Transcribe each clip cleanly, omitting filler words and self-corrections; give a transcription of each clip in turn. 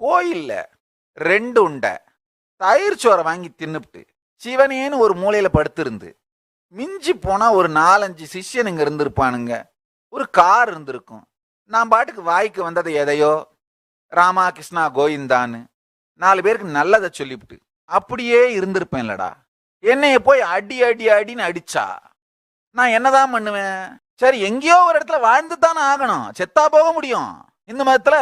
கோயில்ல 2 உண்டை தயிர் சோறை வாங்கி தின்னுப்ட்டு சிவனேன்னு ஒரு மூலையில படுத்திருந்து மிஞ்சி போனா ஒரு 4-5 சிஷ்யனுங்க இருந்திருப்பானுங்க. ஒரு கார் இருந்திருக்கும். நான் பாட்டுக்கு வாய்க்கு வந்ததை எதையோ ராமா கிருஷ்ணா கோவிந்தான்னு 4 பேருக்கு நல்லதை சொல்லிவிட்டு அப்படியே இருந்திருப்பேன்லடா. என்னைய போய் அடி அடி அடின்னு அடிச்சா நான் என்னதான் பண்ணுவேன்? சரி, எங்கேயோ ஒரு இடத்துல வாழ்ந்து தானே ஆகணும், செத்தா போக முடியும். இந்த மதத்துல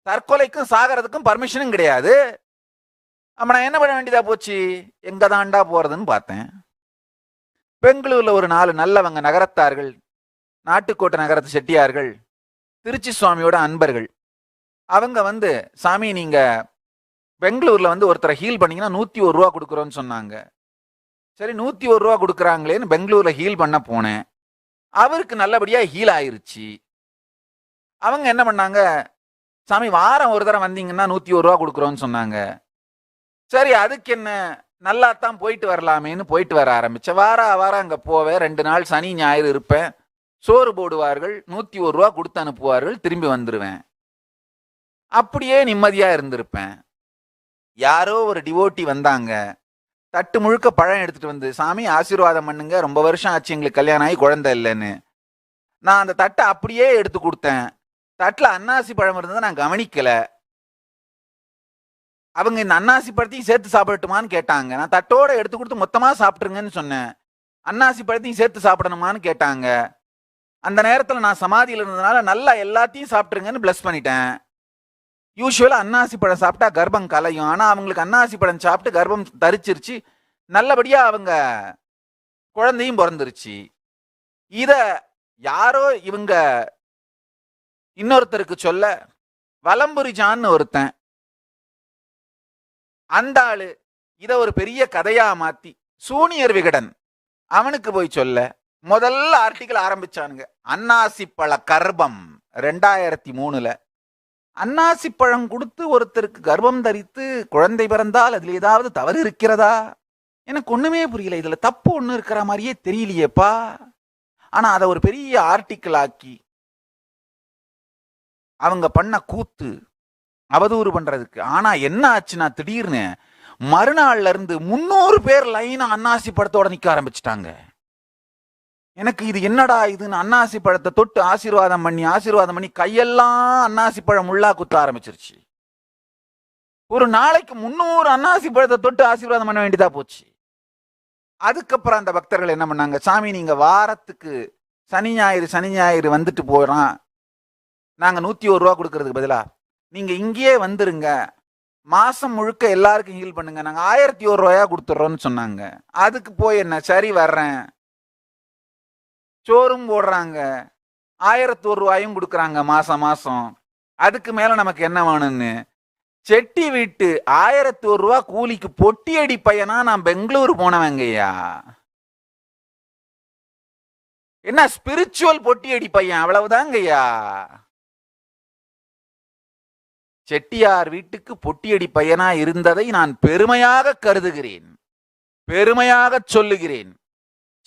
தற்கொலைக்கும் சாகிறதுக்கும் பர்மிஷனும் கிடையாது. அப்ப நான் என்ன பண்ண வேண்டியதா போச்சு? எங்க தாண்டா போறதுன்னு பார்த்தேன். பெங்களூர்ல ஒரு 4 நல்லவங்க நகரத்தார்கள், நாட்டுக்கோட்டை நகரத்து செட்டியார்கள், திருச்சி சுவாமியோட அன்பர்கள். அவங்க வந்து, சாமி நீங்க பெங்களூர்ல வந்து ஒருத்தரை ஹீல் பண்ணீங்கன்னா 101 ரூபா கொடுக்குறோன்னு சொன்னாங்க. சரி, 101 ரூபா கொடுக்குறாங்களேன்னு பெங்களூர்ல ஹீல் பண்ண போனேன். அவருக்கு நல்லபடியா ஹீல் ஆயிருச்சு. அவங்க என்ன பண்ணாங்க, சாமி வாரம் ஒரு தடவை வந்தீங்கன்னா 101 ரூபா கொடுக்குறோன்னு சொன்னாங்க. சரி, அதுக்கு என்ன, நல்லா தான் போயிட்டு வரலாமேன்னு போயிட்டு வர ஆரம்பிச்சேன். வாரம் அங்க போவேன். 2 நாள் சனி ஞாயிறு இருப்பேன். சோறு போடுவார்கள், 101 ரூபா கொடுத்து அனுப்புவார்கள், திரும்பி வந்துருவேன். அப்படியே நிம்மதியா இருந்திருப்பேன். யாரோ ஒரு டிவோட்டி வந்தாங்க, தட்டு முழுக்க பழம் எடுத்துட்டு வந்து, சாமி ஆசீர்வாதம் பண்ணுங்க, ரொம்ப வருஷம் ஆச்சு எங்களுக்கு கல்யாணம் ஆகி குழந்தை இல்லைன்னு. நான் அந்த தட்டை அப்படியே எடுத்து கொடுத்தேன். தட்டுல அன்னாசி பழம் இருந்ததை நான் கவனிக்கல. அவங்க இந்த அன்னாசி பழத்தையும் சேர்த்து சாப்பிடட்டுமான்னு கேட்டாங்க. நான் தட்டோட எடுத்து கொடுத்து மொத்தமா சாப்பிட்டுருங்கன்னு சொன்னேன். அன்னாசி பழத்தையும் சேர்த்து சாப்பிடணுமான்னு கேட்டாங்க. அந்த நேரத்தில் நான் சமாதியில் இருந்ததுனால நல்லா எல்லாத்தையும் சாப்பிட்டுருங்கன்னு பிளஸ் பண்ணிட்டேன். யூஸ்வலா அன்னாசி பழம் சாப்பிட்டா கர்ப்பம் கலையும். ஆனா அவங்களுக்கு அன்னாசி பழம் சாப்பிட்டு கர்ப்பம் தரிச்சிருச்சு. நல்லபடியா அவங்க குழந்தையும் பிறந்துருச்சு. இத யாரோ இவங்க இன்னொருத்தருக்கு சொல்ல, வலம்புரிஜான்னு ஒருத்தன், அந்த ஆளு இத ஒரு பெரிய கதையா மாத்தி சூனியர் விகடன் அவனுக்கு போய் சொல்ல, முதல்ல ஆர்டிக்கல் ஆரம்பிச்சானுங்க. அன்னாசி பழ கர்ப்பம் 2003ல. அன்னாசி பழம் கொடுத்து ஒருத்தருக்கு கர்ப்பம் தரித்து குழந்தை பிறந்தால் அதுல ஏதாவது தவறு இருக்கிறதா? எனக்கு ஒண்ணுமே புரியல. இதுல தப்பு ஒண்ணு இருக்கிற மாதிரியே தெரியலையேப்பா. ஆனா அதை ஒரு பெரிய ஆர்டிக்கல் ஆக்கி அவங்க பண்ண கூத்து, அவதூறு பண்றதுக்கு. ஆனா என்ன ஆச்சுன்னா, திடீர்னு மறுநாள்ல இருந்து 300 பேர் லைனா அன்னாசி பழத்தோட நிக்க ஆரம்பிச்சுட்டாங்க. எனக்கு இது என்னடா இதுன்னு அன்னாசி பழத்தை தொட்டு ஆசீர்வாதம் பண்ணி கையெல்லாம் அன்னாசி பழம் முள்ளா குத்த ஆரம்பிச்சிருச்சு. ஒரு நாளைக்கு 300 அன்னாசி பழத்தை தொட்டு ஆசீர்வாதம் பண்ண வேண்டியதா போச்சு. அதுக்கப்புறம் அந்த பக்தர்கள் என்ன பண்ணாங்க, சாமி நீங்க வாரத்துக்கு சனி ஞாயிறு வந்துட்டு போறோம், நாங்க 101 ரூபா கொடுக்கறதுக்கு பதிலா நீங்க இங்கேயே வந்துருங்க, மாசம் முழுக்க எல்லாருக்கும் ஹீல் பண்ணுங்க, நாங்க 1001 ரூபாயா கொடுத்துட்றோம்னு சொன்னாங்க. அதுக்கு போய் என்ன, சரி வர்றேன். சோறும் போடுறாங்க, 1001 ரூபாயும் கொடுக்குறாங்க மாசம் மாசம். அதுக்கு மேல நமக்கு என்ன வேணும்னு செட்டி வீட்டு 1001 ரூபா கூலிக்கு பொட்டி அடி பையனா நான் பெங்களூர் போனவங்கய்யா. என்ன ஸ்பிரிச்சுவல் பொட்டி அடி பையன், அவ்வளவுதாங்கய்யா. செட்டியார் வீட்டுக்கு பொட்டியடி பையனா இருந்ததை நான் பெருமையாக கருதுகிறேன், பெருமையாக சொல்லுகிறேன்.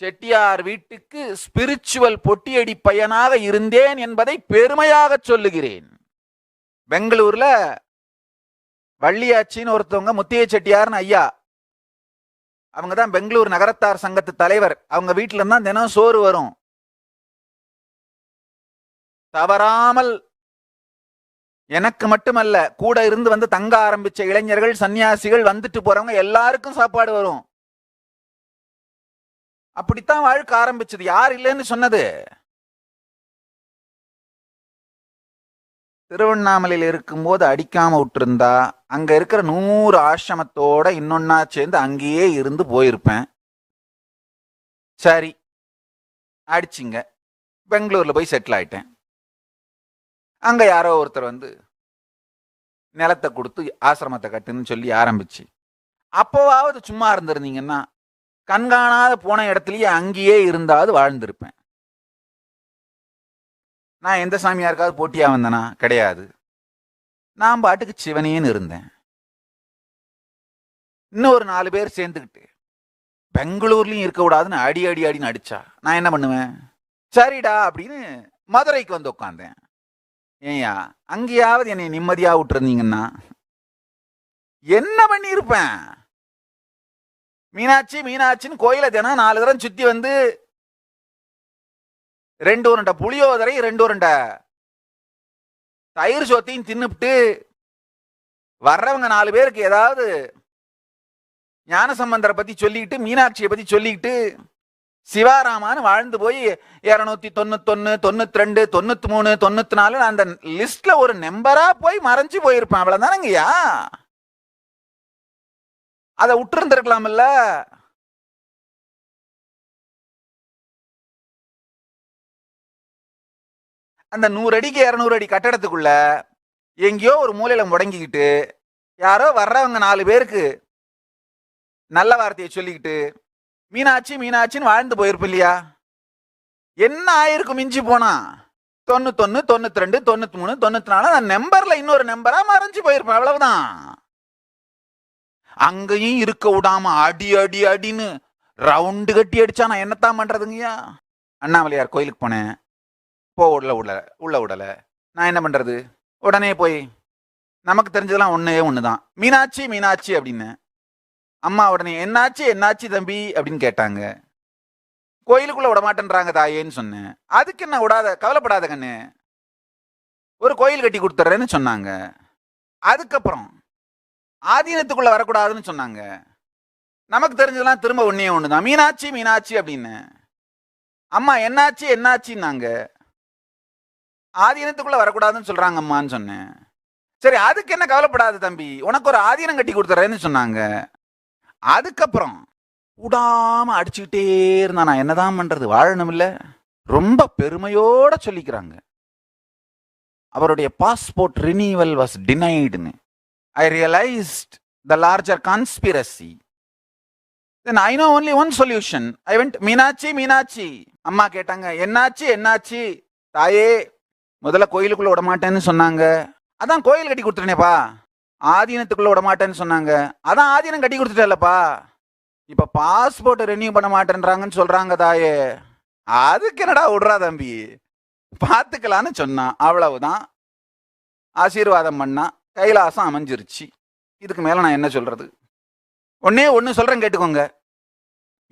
செட்டியார் வீட்டுக்கு ஸ்பிரிச்சுவல் பொட்டியடி பையனாக இருந்தேன் என்பதை பெருமையாக சொல்லுகிறேன். பெங்களூர்ல வள்ளியாச்சின்னு ஒருத்தவங்க, முத்திய செட்டியார்னு ஐயா, அவங்க தான் பெங்களூர் நகரத்தார் சங்கத்து தலைவர். அவங்க வீட்டுல இருந்தா தினம் சோறு வரும். தவறாமல் எனக்கு மட்டுமல்ல, கூட இருந்து வந்து தங்க ஆரம்பிச்ச இளைஞர்கள், சன்னியாசிகள், வந்துட்டு போறவங்க எல்லாருக்கும் சாப்பாடு வரும். அப்படித்தான் வாழ்க்கை ஆரம்பிச்சது. யார் இல்லைன்னு சொன்னது? திருவண்ணாமலையில் இருக்கும்போது அடிக்காம விட்டுருந்தா அங்க இருக்கிற 100 ஆசிரமத்தோட இன்னொன்னா சேர்ந்து அங்கேயே இருந்து போயிருப்பேன். சரி, அடிச்சிங்க, பெங்களூர்ல போய் செட்டில் ஆயிட்டேன். அங்க யாரோ ஒருத்தர் வந்து நிலத்தை கொடுத்து ஆசிரமத்தை கட்டுன்னு சொல்லி ஆரம்பிச்சு, அப்போவாவது சும்மா இருந்திருந்தீங்கன்னா கண்காணாத போன இடத்துலயே அங்கேயே இருந்தாவது வாழ்ந்திருப்பேன். நான் எந்த சாமியாருக்காவது போட்டியா வந்தனா? கிடையாது. நான் பாட்டுக்கு சிவனேன்னு இருந்தேன். இன்னும் ஒரு 4 பேர் சேர்ந்துக்கிட்டு பெங்களூர்லயும் இருக்க கூடாதுன்னு அடின்னு அடிச்சா நான் என்ன பண்ணுவேன்? சரிடா அப்படின்னு மதுரைக்கு வந்து உட்காந்தேன். ஏயா, அங்கேயாவது என்னை நிம்மதியா விட்டுருந்தீங்கன்னா என்ன பண்ணியிருப்பேன்? மீனாட்சி மீனாட்சின்னு கோயில தினம் 4 தரம் சுத்தி வந்து 2 உருண்டை புளியோதரை 2 உருண்டை தயிர் சோத்தையும் தின்னுபிட்டு வர்றவங்க 4 பேருக்கு ஏதாவது ஞானசம்பந்தரை பத்தி சொல்லிக்கிட்டு மீனாட்சியை பத்தி சொல்லிக்கிட்டு சிவாராமான்னு வாழ்ந்து போய் 291 92 93 94 அந்த லிஸ்ட்ல ஒரு நம்பரா போய் மறைஞ்சு போயிருப்பேன். அவ்வளவுதானங்கய்யா. அதை விட்டுருந்துருக்கலாம்ல. அந்த 100 அடிக்கு 200 அடி கட்டடத்துக்குள்ள எங்கேயோ ஒரு மூலையில முடங்கிக்கிட்டு யாரோ வர்றவங்க 4 பேருக்கு நல்ல வார்த்தையை சொல்லிக்கிட்டு மீனாட்சி மீனாட்சின்னு வாழ்ந்து போயிருப்ப இல்லையா? என்ன ஆயிருக்கும் மிஞ்சி போனா? 91 92 93 94 அந்த நம்பர்ல இன்னொரு நம்பரா மறைஞ்சு போயிருப்பேன். அவ்வளவுதான். அங்கேயும் இருக்க விடாம அடி அடி அடின்னு ரவுண்டு கட்டி அடிச்சா நான் என்னத்தான் பண்றதுங்கய்யா? அண்ணாமலையார் கோயிலுக்கு போனேன். உள்ள விடல. நான் என்ன பண்றது? உடனே போய் நமக்கு தெரிஞ்சதெல்லாம் ஒண்ணுதான், மீனாட்சி மீனாட்சி அப்படின்னு. அம்மா உடனே என்னாச்சு என்னாச்சு தம்பி அப்படின்னு கேட்டாங்க. கோயிலுக்குள்ள விட மாட்டேன்றாங்க தாயேன்னு சொன்னேன். அதுக்கு என்ன விடாத, கவலைப்படாத கண்ணு, ஒரு கோயில் கட்டி கொடுத்துட்றேன்னு சொன்னாங்க. அதுக்கப்புறம் ஆதீனத்துக்குள்ள வரக்கூடாதுன்னு சொன்னாங்க. நமக்கு தெரிஞ்சதெல்லாம் திரும்ப ஒண்ணுதான், மீனாட்சி மீனாட்சி அப்படின்னு. அம்மா என்னாச்சு என்னாச்சுன்னாங்க. ஆதீனத்துக்குள்ள வரக்கூடாதுன்னு சொல்றாங்க அம்மான்னு சொன்னேன். சரி அதுக்கு என்ன, கவலைப்படாத தம்பி, உனக்கு ஒரு ஆதீனம் கட்டி கொடுத்துட்றேன்னு சொன்னாங்க. அதுக்கப்புறம் விடாம அடிச்சுக்கிட்டே இருந்தா நான் என்னதான் பண்றது? வாழணும் இல்ல. ரொம்ப பெருமையோட சொல்லிக்கிறாங்க, அவருடைய பாஸ்போர்ட் ரினியூவல் வாஸ் டினைடுன்னு. I realized the larger conspiracy. Then I know only one solution. I went, Meenakshi Meenakshi. அம்மா கேட்டாங்க, என்னாச்சு என்னாச்சு தாயே? முதல்ல கோயிலுக்குள்ள விட மாட்டேன்னு சொன்னாங்க, அதான் கோயில் கட்டி கொடுத்துட்டேனேப்பா. ஆதீனத்துக்குள்ள விட மாட்டேன்னு சொன்னாங்க, அதான் ஆதீனம் கட்டி கொடுத்துட்டேன்லப்பா. இப்ப பாஸ்போர்ட் ரெனியூ பண்ண மாட்டேன்றாங்கன்னு சொல்றாங்க தாயே, அதுக்கு என்னடா விடுறா தம்பி, பார்த்துக்கலான்னு சொன்னான். அவ்வளவுதான். ஆசீர்வாதம் பண்ணா, கைலாசம் அமைஞ்சிருச்சு. இதுக்கு மேல நான் என்ன சொல்றது? ஒன்னே ஒன்னு சொல்றேன் கேட்டுக்கோங்க.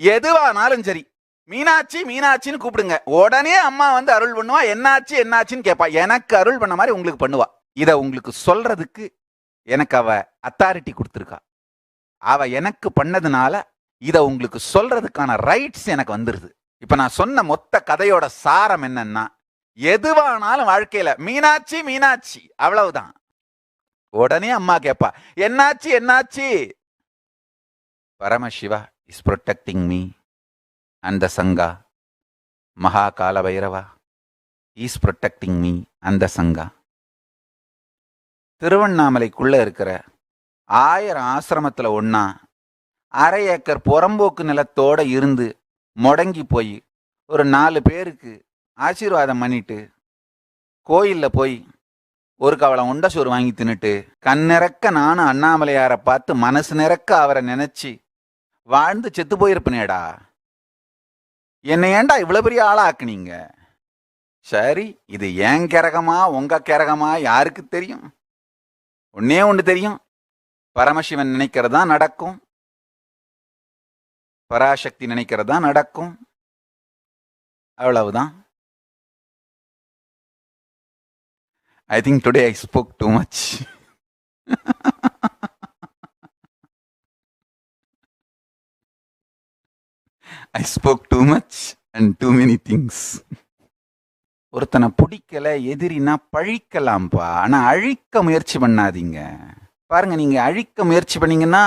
எதுவானாலும் சரி மீனாட்சி மீனாட்சின்னு கூப்பிடுங்க, உடனே அம்மா வந்து அருள் பண்ணுவா. என்னாச்சு என்னாச்சுன்னு கேட்பா. எனக்கு அருள் பண்ண மாதிரி உங்களுக்கு பண்ணுவா. இத உங்களுக்கு சொல்றதுக்கு எனக்கு அவ அத்தாரிட்டி கொடுத்துருக்கா. அவ எனக்கு பண்ணதுனால இத உங்களுக்கு சொல்றதுக்கான ரைட்ஸ் எனக்கு வந்துருது. இப்ப நான் சொன்ன மொத்த கதையோட சாரம் என்னன்னா, எதுவானாலும் வாழ்க்கையில மீனாட்சி மீனாட்சி, அவ்வளவுதான். உடனே அம்மா கேட்பா, என்னாச்சு என்னாச்சு? Paramashiva is protecting me and the Sangha. Mahakala Bhairava is protecting me and the Sangha. திருவண்ணாமலைக்குள்ள இருக்கிற 1000 ஆசிரமத்துல ஒன்னா 1/2 ஏக்கர் புறம்போக்கு நிலத்தோட இருந்து முடங்கி போய் ஒரு 4 பேருக்கு ஆசீர்வாதம் பண்ணிட்டு கோயில்ல போய் ஒரு கவளம் உண்ட சோறு வாங்கி தின்னுட்டு கண்ணிறக்க நானும் அண்ணாமலையாரை பார்த்து மனசு நிறக்க அவரை நினைச்சு வாழ்ந்து செத்து போயிருப்பனேடா. என்னை ஏண்டா இவ்வளவு பெரிய ஆளா ஆக்குனீங்க? சரி, இது ஏன் கிரகமா உங்க கிரகமா யாருக்கு தெரியும்? ஒன்னே ஒன்று தெரியும், பரமசிவன் நினைக்கிறதா நடக்கும், பராசக்தி நினைக்கிறதா நடக்கும். அவ்வளவுதான். I think today I spoke too much. I spoke too much and too many things. ஒருத்தனை பிடிக்கல எதிரினா பழிக்கலாம்ப்பா, ஆனா அழிக்க முயற்சி பண்ணாதீங்க. பாருங்க, நீங்க அழிக்க முயற்சி பண்ணீங்கன்னா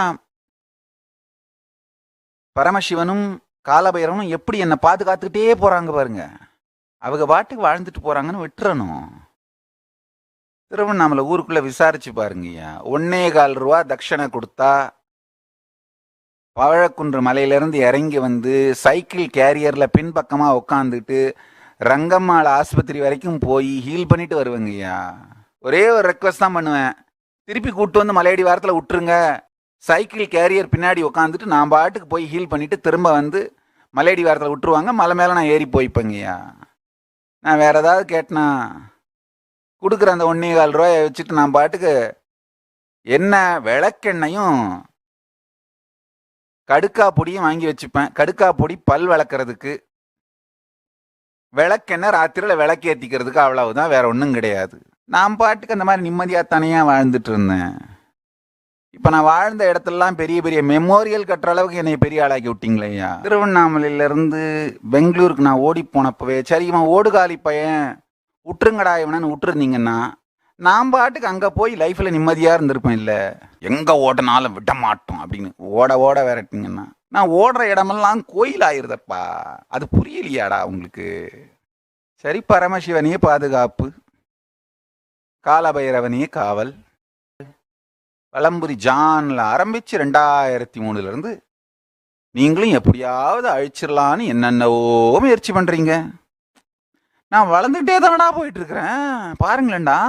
பரமசிவனும் காலபைரவனும் எப்படி என்னை பாதுகாத்துக்கிட்டே போறாங்க பாருங்க. அவங்க பாட்டுக்கு வாழ்ந்துட்டு போறாங்கன்னு விட்டுறணும். திருவண்ணாமலை ஊருக்குள்ள விசாரிச்சு பாருங்கய்யா. 1.25 ரூபா தட்சணை கொடுத்தா பவழக்குன்று மலையிலிருந்து இறங்கி வந்து சைக்கிள் கேரியர்ல பின்பக்கமா உட்காந்துட்டு ரங்கம்மாள் ஆஸ்பத்திரி வரைக்கும் போய் ஹீல் பண்ணிட்டு வருவேங்கய்யா. ஒரே ஒரு ரெக்வஸ்ட் தான் பண்ணுவேன், திருப்பி கூப்பிட்டு வந்து மலையடி வாரத்தில் விட்டுருங்க. சைக்கிள் கேரியர் பின்னாடி உட்காந்துட்டு நான் பாட்டுக்கு போய் ஹீல் பண்ணிட்டு திரும்ப வந்து மலையடி வாரத்தில் விட்டுருவாங்க. மலை மேலே நான் ஏறி போய்ப்பேங்கய்யா. நான் வேற ஏதாவது கேட்டேனா கொடுக்குற அந்த 1.25 ரூபாயை வச்சுட்டு நான் பாட்டுக்கு எண்ணெய் விளக்கெண்ணையும் கடுக்கா பொடியும் வாங்கி வச்சுப்பேன். கடுக்கா பொடி பல் விளக்குறதுக்கு, விளக்கெண்ணெய் ராத்திரியில் விளக்கு ஏற்றிக்கிறதுக்கு, அவ்வளவுதான், வேற ஒன்றும் கிடையாது. நான் பாட்டுக்கு அந்த மாதிரி நிம்மதியாக தனியாக வாழ்ந்துட்டு இருந்தேன். இப்போ நான் வாழ்ந்த இடத்துலலாம் பெரிய பெரிய மெமோரியல் கட்டுற அளவுக்கு என்னை பெரிய ஆளாக்கி விட்டீங்களேயா. திருவண்ணாமலையிலேருந்து பெங்களூருக்கு நான் ஓடி போனப்பவே, சரி இவன் ஓடுகாலி பையன் விட்டுருங்கடா இவனு விட்டுருந்தீங்கன்னா நான் பாட்டுக்கு அங்கே போய் லைஃப்பில் நிம்மதியாக இருந்திருப்பேன். இல்லை எங்கே ஓடினாலும் விட மாட்டோம் அப்படின்னு ஓட ஓட விரட்டிங்கன்னா நான் ஓடுற இடமெல்லாம் கோயில் ஆயிருதப்பா. அது புரியலையாடா உங்களுக்கு? சரி, பரமசிவனையே பாதுகாப்பு, காலபைரவனையே காவல். வலம்புரி ஜான்ல ஆரம்பிச்சு 2003 நீங்களும் எப்படியாவது அழிச்சிடலான்னு என்னென்னவோ முயற்சி பண்றீங்க. நான் வளர்ந்துட்டே தானடா போயிட்டு இருக்கிறேன், பாருங்களேன்டா.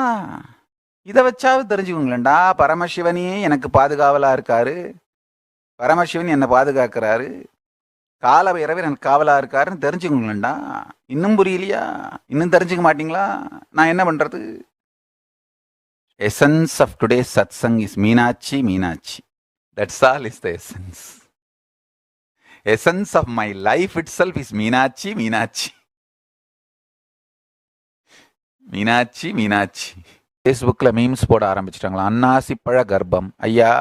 இதை வச்சாவது தெரிஞ்சுக்கோங்களேன்டா. பரமசிவனையே எனக்கு பாதுகாவலா இருக்காரு, பரமசிவன் என்னை பாதுகாக்கிறாரு, காலபைரவர் எனக்கு காவலா இருக்காருன்னு தெரிஞ்சுக்கோங்களேன்டா. இன்னும் புரியலையா? இன்னும் தெரிஞ்சுக்க மாட்டீங்களா? நான் என்ன பண்றது? Essence of today's satsang is Meenachi, Meenachi. That's all is the essence. Essence of my life itself is Meenachi, Meenachi. Meenachi, Meenachi. Facebookல மீம்ஸ் போட ஆரம்பிச்சிட்டாங்களா? அன்னாசி பழ கர்ப்பம். ஐயா,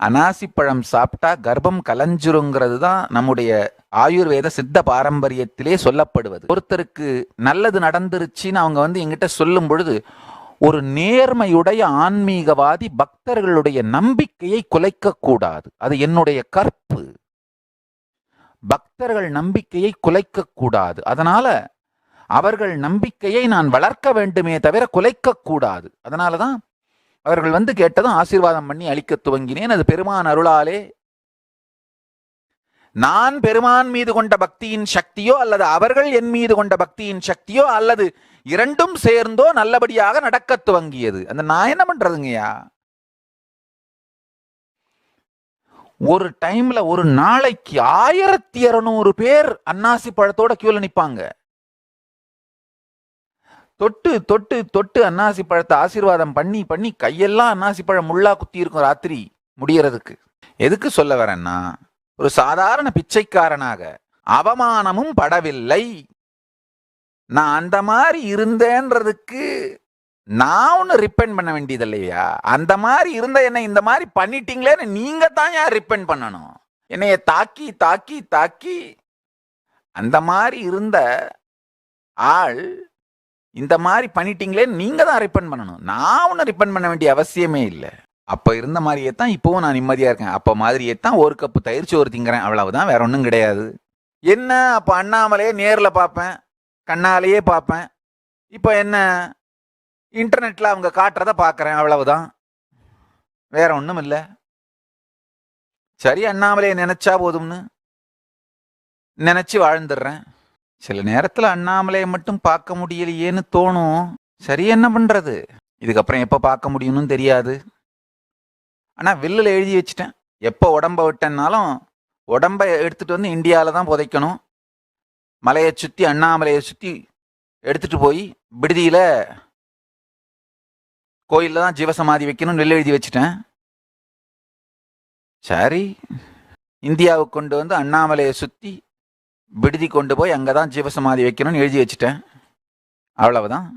அனாசிப்பழம் சாப்பிட்டா கர்ப்பம் கலைஞ்சிருங்கிறது தான் நம்முடைய ஆயுர்வேத சித்த பாரம்பரியத்திலே சொல்லப்படுவது. ஒருத்தருக்கு நல்லது நடந்துருச்சுன்னு அவங்க எங்கிட்ட சொல்லும் பொழுது, ஒரு நேர்மையுடைய ஆன்மீகவாதி பக்தர்களுடைய நம்பிக்கையை குலைக்க கூடாது. அது என்னுடைய கற்பு. பக்தர்கள் நம்பிக்கையை குலைக்க கூடாது. அதனால அவர்கள் நம்பிக்கையை நான் வளர்க்க வேண்டுமே தவிர குலைக்க கூடாது. அதனாலதான் அவர்கள் கேட்டதும் ஆசீர்வாதம் பண்ணி அளிக்க துவங்கினேன். அது பெருமான் அருளாலே. நான் பெருமான் மீது கொண்ட பக்தியின் சக்தியோ அல்லது அவர்கள் என் மீது கொண்ட பக்தியின் சக்தியோ அல்லது இரண்டும் சேர்ந்தோ நல்லபடியாக நடக்க துவங்கியது. அந்த நான் என்ன பண்றதுங்கய்யா? ஒரு டைம்ல ஒரு நாளைக்கு 1200 பேர் அன்னாசி பழத்தோட கியூல நிப்பாங்க. தொட்டு தொட்டு தொட்டு அன்னாசி பழத்தை ஆசீர்வாதம் பண்ணி பண்ணி கையெல்லாம் அன்னாசி பழம் முள்ளா குத்தி இருக்கும் ராத்திரி முடியறதுக்கு. எதுக்கு சொல்ல வரேன்னா, ஒரு சாதாரண பிச்சைக்காரனாக அவமானமும் படவில்லை. நான் அந்த மாதிரி இருந்தேன்றதுக்கு நான் ஒன்று ரிப்பெண்ட் பண்ண வேண்டியது இல்லையா? அந்த மாதிரி இருந்த என்னை இந்த மாதிரி பண்ணிட்டீங்களேன்னு நீங்க தான் யார் ரிப்பெண்ட் பண்ணணும்? என்னைய தாக்கி தாக்கி தாக்கி அந்த மாதிரி இருந்த ஆள் இந்த மாதிரி பண்ணிட்டீங்களே நீங்க தான் ரிப்பெண்ட் பண்ணணும். நான் ஒன்றும் ரிப்பெண்ட் பண்ண வேண்டிய அவசியமே இல்லை. அப்போ இருந்த மாதிரியே தான் இப்போவும் நான் நிம்மதியாக இருக்கேன். அப்போ மாதிரியே தான் ஒரு கப்பு தயிர் சோறு திங்கிறேன், அவ்வளவுதான், வேற ஒன்றும் கிடையாது. என்ன அப்போ அண்ணாமலையே நேரில் பார்ப்பேன், கண்ணாலேயே பார்ப்பேன். இப்போ என்ன இன்டர்நெட்டில் அவங்க காட்டுறத பார்க்குறேன், அவ்வளவுதான், வேற ஒன்றும் இல்லை. சரி, அண்ணாமலையை நினைச்சா போதும்னு நினைச்சு வாழ்ந்துடுறேன். சில நேரத்தில் அண்ணாமலையை மட்டும் பார்க்க முடியலையேன்னு தோணும். சரி, என்ன பண்றது? இதுக்கப்புறம் எப்போ பார்க்க முடியும்னு தெரியாது. ஆனால் வில்லில் எழுதி வச்சுட்டேன், எப்போ உடம்ப விட்டேன்னாலும் உடம்பை எடுத்துட்டு இந்தியாவில் தான் புதைக்கணும். மலையை சுற்றி அண்ணாமலையை சுற்றி எடுத்துட்டு போய் விடுதியில் கோயிலில் தான் ஜீவசமாதி வைக்கணும்னு வில்லு எழுதி வச்சுட்டேன். சரி, இந்தியாவுக்கு கொண்டு அண்ணாமலையை சுற்றி விடுதி கொண்டு போய் அங்கே தான் ஜீவசமாதி வைக்கணும்னு எழுதி வச்சுட்டேன், அவ்வளவுதான்.